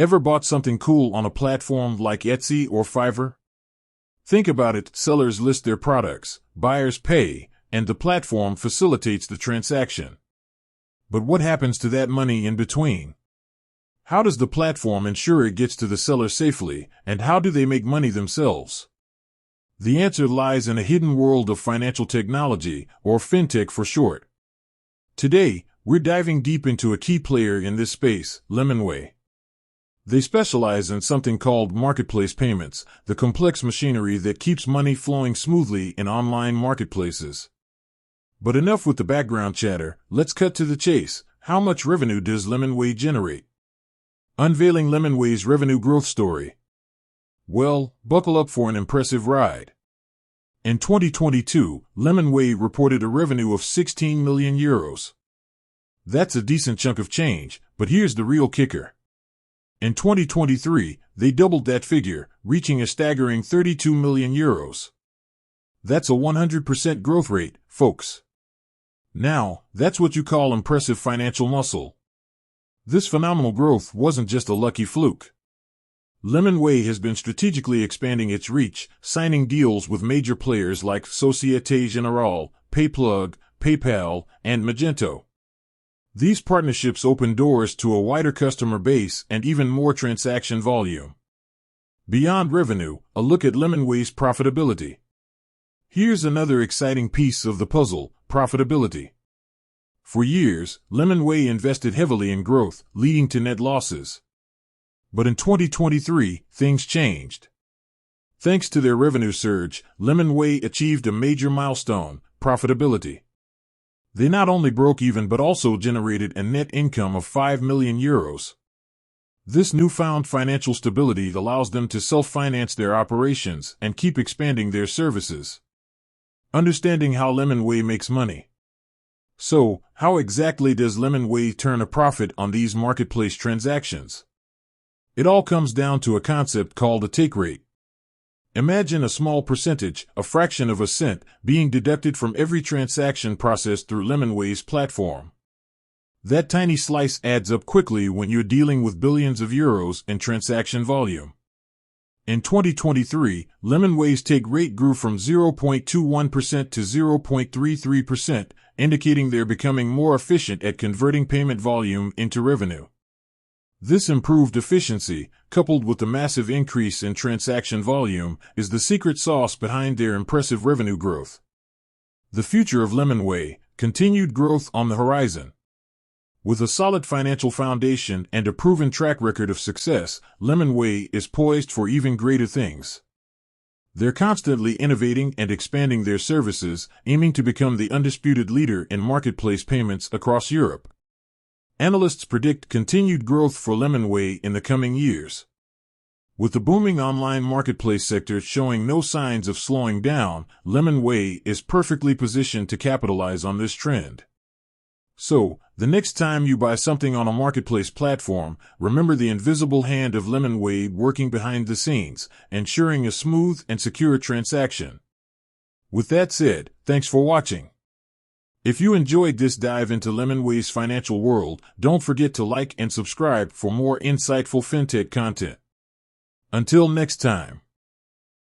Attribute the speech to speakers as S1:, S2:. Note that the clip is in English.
S1: Ever bought something cool on a platform like Etsy or Fiverr? Think about it, sellers list their products, buyers pay, and the platform facilitates the transaction. But what happens to that money in between? How does the platform ensure it gets to the seller safely, and how do they make money themselves? The answer lies in a hidden world of financial technology, or fintech for short. Today, we're diving deep into a key player in this space, Lemonway. They specialize in something called marketplace payments, the complex machinery that keeps money flowing smoothly in online marketplaces. But enough with the background chatter, let's cut to the chase. How much revenue does Lemonway generate? Unveiling Lemonway's revenue growth story. Well, buckle up for an impressive ride. In 2022, Lemonway reported a revenue of 16 million euros. That's a decent chunk of change, but here's the real kicker. In 2023, they doubled that figure, reaching a staggering 32 million euros. That's a 100% growth rate, folks. Now, that's what you call impressive financial muscle. This phenomenal growth wasn't just a lucky fluke. Lemonway has been strategically expanding its reach, signing deals with major players like Société Générale, PayPlug, PayPal, and Magento. These partnerships open doors to a wider customer base and even more transaction volume. Beyond revenue, a look at Lemonway's profitability. Here's another exciting piece of the puzzle: profitability. For years, Lemonway invested heavily in growth, leading to net losses. But in 2023, things changed. Thanks to their revenue surge, Lemonway achieved a major milestone: profitability. They not only broke even but also generated a net income of 5 million euros. This newfound financial stability allows them to self-finance their operations and keep expanding their services. Understanding how Lemonway makes money. So, how exactly does Lemonway turn a profit on these marketplace transactions? It all comes down to a concept called a take rate. Imagine a small percentage, a fraction of a cent, being deducted from every transaction processed through Lemonway's platform. That tiny slice adds up quickly when you're dealing with billions of euros in transaction volume. In 2023, Lemonway's take rate grew from 0.21% to 0.33%, indicating they're becoming more efficient at converting payment volume into revenue. This improved efficiency, coupled with the massive increase in transaction volume, is the secret sauce behind their impressive revenue growth. The future of Lemonway: continued growth on the horizon. With a solid financial foundation and a proven track record of success, Lemonway is poised for even greater things. They're constantly innovating and expanding their services, aiming to become the undisputed leader in marketplace payments across Europe. Analysts predict continued growth for Lemonway in the coming years. With the booming online marketplace sector showing no signs of slowing down, Lemonway is perfectly positioned to capitalize on this trend. So, the next time you buy something on a marketplace platform, remember the invisible hand of Lemonway working behind the scenes, ensuring a smooth and secure transaction. With that said, thanks for watching. If you enjoyed this dive into Lemonway's financial world, don't forget to like and subscribe for more insightful fintech content. Until next time.